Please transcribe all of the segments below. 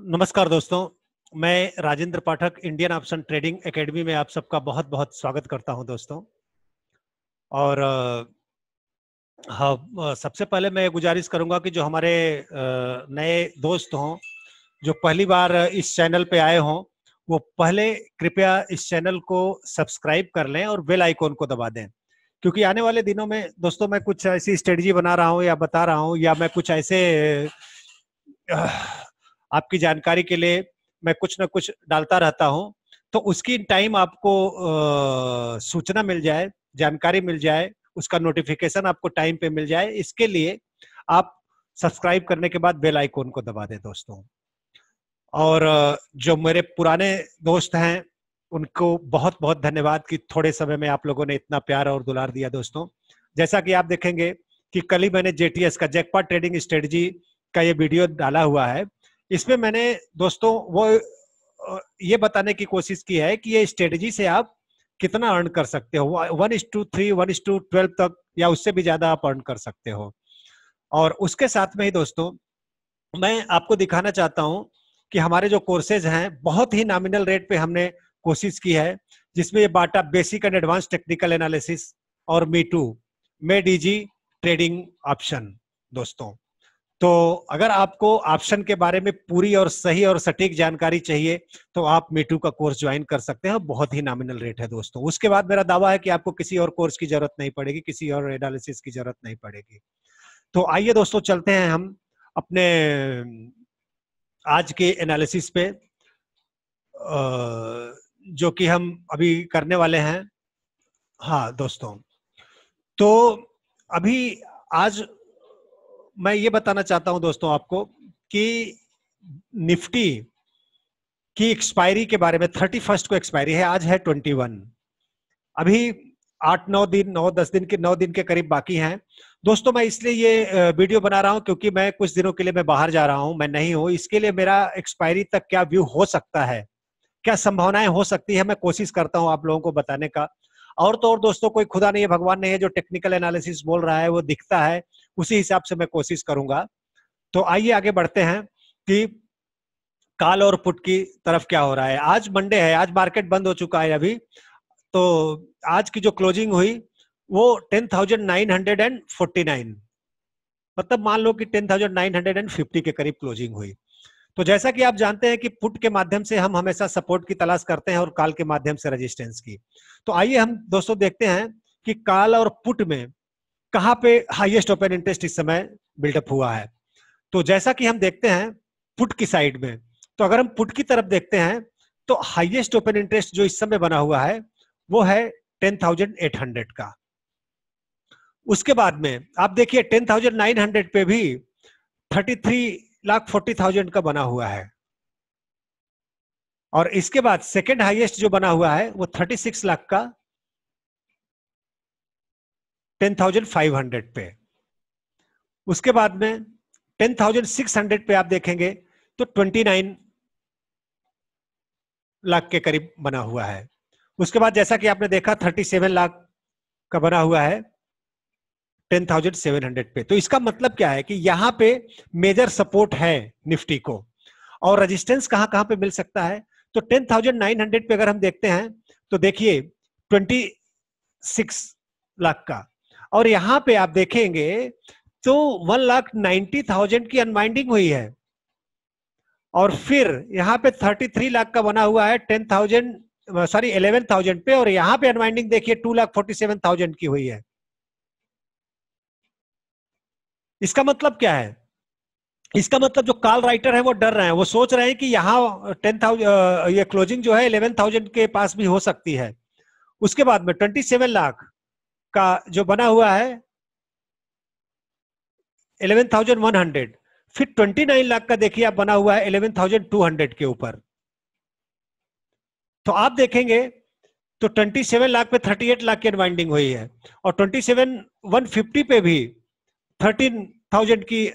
नमस्कार दोस्तों, मैं राजेंद्र पाठक इंडियन ऑप्शन ट्रेडिंग एकेडमी में आप सबका बहुत बहुत स्वागत करता हूं दोस्तों। और हाँ, सबसे पहले मैं गुजारिश करूंगा कि जो हमारे नए दोस्त हों, जो पहली बार इस चैनल पे आए हों, वो पहले कृपया इस चैनल को सब्सक्राइब कर लें और बेल आइकॉन को दबा दें, क्योंकि आने वाले दिनों में दोस्तों मैं कुछ ऐसी स्ट्रेटजी बना रहा हूं या बता रहा हूं, या मैं कुछ ऐसे आपकी जानकारी के लिए मैं कुछ ना कुछ डालता रहता हूं, तो उसकी टाइम आपको सूचना मिल जाए, जानकारी मिल जाए, उसका नोटिफिकेशन आपको टाइम पे मिल जाए। इसके लिए आप सब्सक्राइब करने के बाद बेल आइकॉन को दबा दें दोस्तों। और जो मेरे पुराने दोस्त हैं उनको बहुत बहुत धन्यवाद कि थोड़े समय में आप लोगों ने इतना प्यार और दुलार दिया दोस्तों। जैसा कि आप देखेंगे कि कल ही मैंने जेटीएस का जैकपॉट ट्रेडिंग स्ट्रेटजी का ये वीडियो डाला हुआ है। इसमें मैंने दोस्तों वो ये बताने की कोशिश की है कि ये स्ट्रेटजी से आप कितना अर्न कर सकते हो, 1:3, 1:12 तक या उससे भी ज्यादा आप अर्न कर सकते हो। और उसके साथ में ही दोस्तों मैं आपको दिखाना चाहता हूं कि हमारे जो कोर्सेज हैं बहुत ही नॉमिनल रेट पे हमने कोशिश की है, जिसमें ये बाटा basic and advance technical analysis और मी टू में डीजी ट्रेडिंग ऑप्शन दोस्तों। तो अगर आपको ऑप्शन के बारे में पूरी और सही और सटीक जानकारी चाहिए तो आप मी2 का कोर्स ज्वाइन कर सकते हैं। बहुत ही नॉमिनल रेट है दोस्तों। उसके बाद मेरा दावा है कि आपको किसी और कोर्स की जरूरत नहीं पड़ेगी, किसी और एनालिसिस की जरूरत नहीं पड़ेगी। तो आइए दोस्तों चलते हैं हम अपने आज के एनालिसिस पे, जो कि हम अभी करने वाले हैं। हाँ दोस्तों, तो अभी आज मैं ये बताना चाहता हूं दोस्तों आपको कि निफ्टी की एक्सपायरी के बारे में। 31 को एक्सपायरी है, आज है 21। अभी 9 दिन के करीब बाकी हैं दोस्तों। मैं इसलिए ये वीडियो बना रहा हूं क्योंकि मैं कुछ दिनों के लिए मैं बाहर जा रहा हूं, मैं नहीं हूं। इसके लिए मेरा एक्सपायरी तक क्या व्यू हो सकता है, क्या संभावनाएं हो सकती है, मैं कोशिश करता हूं आप लोगों को बताने का। और तो और दोस्तों, कोई खुदा नहीं है, भगवान नहीं है, जो टेक्निकल एनालिसिस बोल रहा है वो दिखता है, उसी हिसाब से मैं कोशिश करूंगा। तो आइए आगे बढ़ते हैं कि कॉल और पुट की तरफ क्या हो रहा है। आज मंडे है, आज मार्केट बंद हो चुका है अभी। तो आज की जो क्लोजिंग हुई वो 10,949, मतलब मान लो कि 10,950 के करीब क्लोजिंग हुई। तो जैसा कि आप जानते हैं कि पुट के माध्यम से हम हमेशा सपोर्ट की तलाश करते हैं और कॉल के माध्यम से रेजिस्टेंस की। तो आइए हम दोस्तों देखते हैं कि कॉल और पुट में कहां पे हाईएस्ट ओपन इंटरेस्ट इस समय बिल्डअप हुआ है। तो जैसा कि हम देखते हैं पुट की साइड में, तो अगर हम पुट की तरफ देखते हैं तो हाईएस्ट ओपन इंटरेस्ट जो इस समय बना हुआ है वो है 10,800 का। उसके बाद में आप देखिए 10,900 पे भी 33,40,000 का बना हुआ है। और इसके बाद सेकेंड हाईएस्ट जो बना हुआ है वो 36 लाख का 10,500 पे। उसके बाद में 10,600 पे आप देखेंगे तो 29 लाख के करीब बना हुआ है। उसके बाद जैसा कि आपने देखा 37 लाख का बना हुआ है 10,700 पे। तो इसका मतलब क्या है कि यहां पे मेजर सपोर्ट है निफ्टी को। और रेजिस्टेंस कहां कहां पे मिल सकता है, तो 10,900 पे अगर हम देखते हैं तो देखिए 26 लाख का। और यहां पे आप देखेंगे तो 1,90,000 की अनवाइंडिंग हुई है। और फिर यहां पे 33 लाख का बना हुआ है 11,000 पे। और यहां पे अनवाइंडिंग देखिए 2,47,000 की हुई है। इसका मतलब क्या है, इसका मतलब जो कॉल राइटर है वो डर रहे हैं, वो सोच रहे हैं कि यहाँ 10,000 ये क्लोजिंग जो है 11,000 के पास भी हो सकती है। उसके बाद में 27 लाख का जो बना हुआ है 11,100, फिर 29 लाख का देखिए आप बना हुआ है 11,200 के ऊपर। तो आप देखेंगे तो 27 लाख पे 38 लाख की अनवाइंडिंग हुई है। और 27,150 पे भी 13,000 की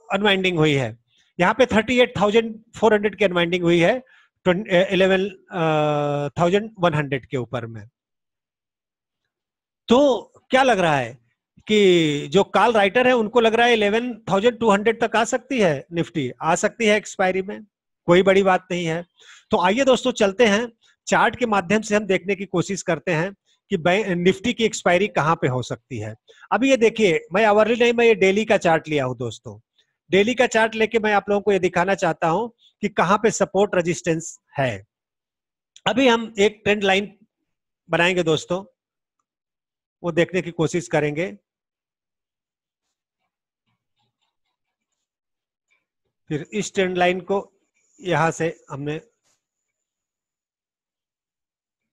अनवाइंडिंग हुई है। यहाँ पे 38,400 की अनवाइंडिंग हुई है 11,100 के ऊपर में। तो क्या लग रहा है कि जो कॉल राइटर है उनको लग रहा है 11,200 तक आ सकती है, निफ्टी आ सकती है एक्सपायरी में, कोई बड़ी बात नहीं है। तो आइए दोस्तों चलते हैं चार्ट के माध्यम से, हम देखने की कोशिश करते हैं कि निफ्टी की एक्सपायरी कहां पे हो सकती है। अभी ये देखिए, मैं आवरली नहीं, मैं ये डेली का चार्ट लिया हूं दोस्तों। डेली का चार्ट लेके मैं आप लोगों को ये दिखाना चाहता हूं कि कहां पे सपोर्ट रेजिस्टेंस है। अभी हम एक ट्रेंड लाइन बनाएंगे दोस्तों, वो देखने की कोशिश करेंगे। फिर इस ट्रेंड लाइन को यहां से हमने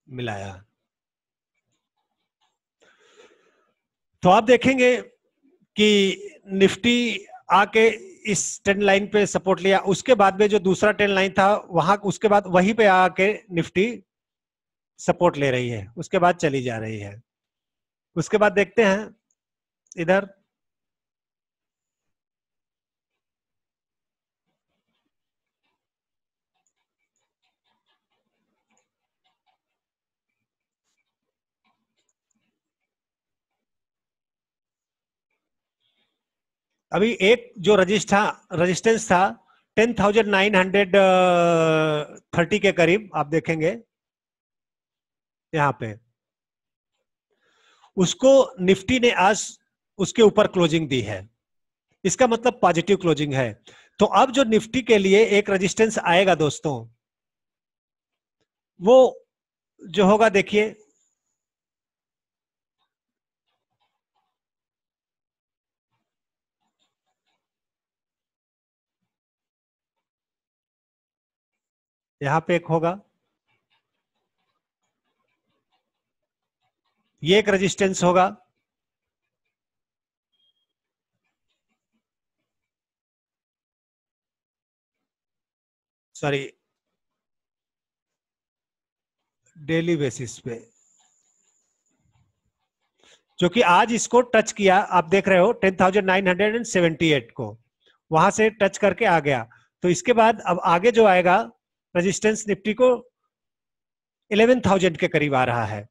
मिलाया, तो आप देखेंगे कि निफ्टी आके इस ट्रेंड लाइन पे सपोर्ट लिया, उसके बाद में जो दूसरा ट्रेंड लाइन था वहां, उसके बाद वहीं पे आके निफ्टी सपोर्ट ले रही है, उसके बाद चली जा रही है। उसके बाद देखते हैं इधर, अभी एक जो रेजिस्टेंस था 10,930 के करीब, आप देखेंगे यहां पे, उसको निफ्टी ने आज उसके ऊपर क्लोजिंग दी है, इसका मतलब पॉजिटिव क्लोजिंग है। तो अब जो निफ्टी के लिए एक रेजिस्टेंस आएगा दोस्तों, वो जो होगा देखिए, यहां पे एक होगा, ये एक रेजिस्टेंस होगा, सॉरी डेली बेसिस पे, जो कि आज इसको टच किया, आप देख रहे हो 10,978 को, वहां से टच करके आ गया। तो इसके बाद अब आगे जो आएगा रेजिस्टेंस निफ्टी को 11,000 के करीब आ रहा है।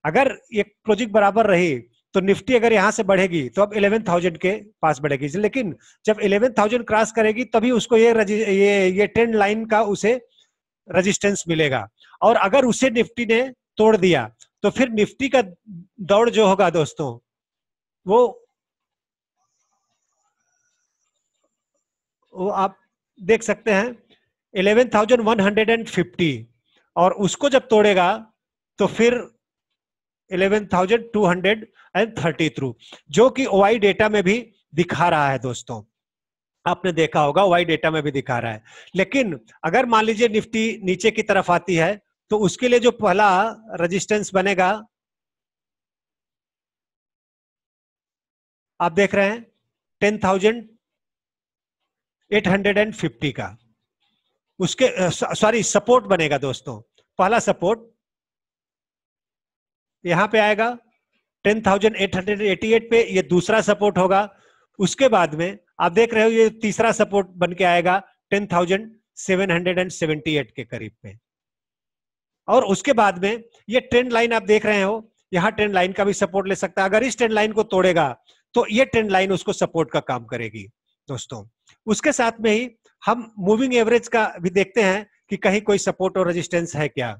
अगर ये क्लोजिंग बराबर रही तो निफ्टी अगर यहां से बढ़ेगी तो अब 11,000 के पास बढ़ेगी, लेकिन जब 11,000 क्रॉस करेगी तभी उसको ये ट्रेंड लाइन का उसे रेजिस्टेंस मिलेगा। और अगर उसे निफ्टी ने तोड़ दिया तो फिर निफ्टी का दौड़ जो होगा दोस्तों, वो आप देख सकते हैं 11,150, और उसको जब तोड़ेगा तो फिर 11,230 थ्रू, जो कि ओआई डेटा में भी दिखा रहा है दोस्तों, आपने देखा होगा ओआई डेटा में भी दिखा रहा है। लेकिन अगर मान लीजिए निफ्टी नीचे की तरफ आती है तो उसके लिए जो पहला रेजिस्टेंस बनेगा, आप देख रहे हैं 10,850 का, उसके सॉरी सपोर्ट बनेगा दोस्तों। पहला सपोर्ट यहां पे आएगा 10,888 पे, ये दूसरा सपोर्ट होगा। उसके बाद में आप देख रहे हो ये तीसरा सपोर्ट बन के आएगा 10,778 के करीब पे। और उसके बाद में ये ट्रेंड लाइन आप देख रहे हो, यहां ट्रेंड लाइन का भी सपोर्ट ले सकता है। अगर इस ट्रेंड लाइन को तोड़ेगा तो ये ट्रेंड लाइन उसको सपोर्ट का काम करेगी दोस्तों। उसके साथ में ही हम मूविंग एवरेज का भी देखते हैं कि कहीं कोई सपोर्ट और रेजिस्टेंस है क्या।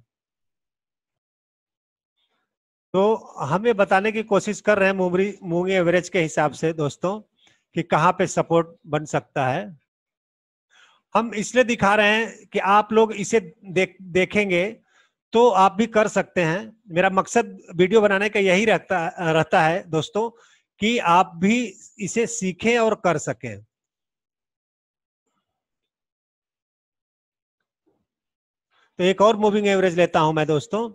तो हम ये बताने की कोशिश कर रहे हैं मूविंग एवरेज के हिसाब से दोस्तों कि कहां पे सपोर्ट बन सकता है। हम इसलिए दिखा रहे हैं कि आप लोग इसे देखेंगे तो आप भी कर सकते हैं। मेरा मकसद वीडियो बनाने का यही रहता है दोस्तों कि आप भी इसे सीखें और कर सकें। तो एक और मूविंग एवरेज लेता हूं मैं दोस्तों,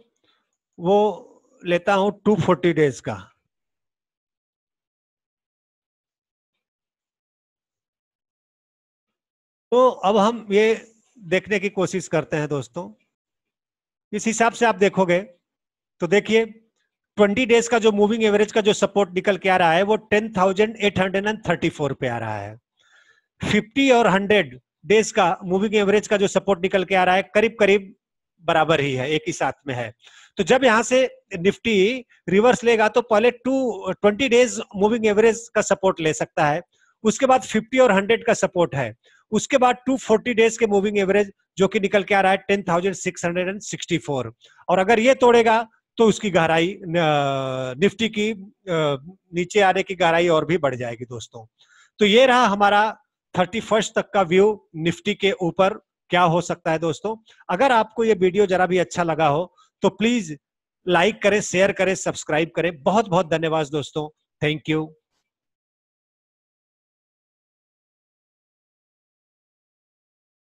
वो लेता हूं 240 डेज का। तो अब हम ये देखने की कोशिश करते हैं दोस्तों, इस हिसाब से आप देखोगे तो देखिए 20 डेज का जो मूविंग एवरेज का जो सपोर्ट निकल के आ रहा है वो 10,834 पे आ रहा है। 50 और 100 डेज का मूविंग एवरेज का जो सपोर्ट निकल के आ रहा है करीब करीब बराबर ही है, एक ही साथ में है। तो जब यहां से निफ्टी रिवर्स लेगा तो पहले 20 डेज मूविंग एवरेज का सपोर्ट ले सकता है, उसके बाद 50 और 100 का सपोर्ट है, उसके बाद 240 डेज के मूविंग एवरेज जो कि निकल के आ रहा है 10,664, और अगर ये तोड़ेगा तो उसकी गहराई निफ्टी की नीचे आने की गहराई और भी बढ़ जाएगी दोस्तों। तो ये रहा हमारा 31 तक का व्यू निफ्टी के ऊपर क्या हो सकता है दोस्तों। अगर आपको ये वीडियो जरा भी अच्छा लगा हो तो प्लीज लाइक करें, शेयर करें, सब्सक्राइब करें। बहुत बहुत धन्यवाद दोस्तों, थैंक यू।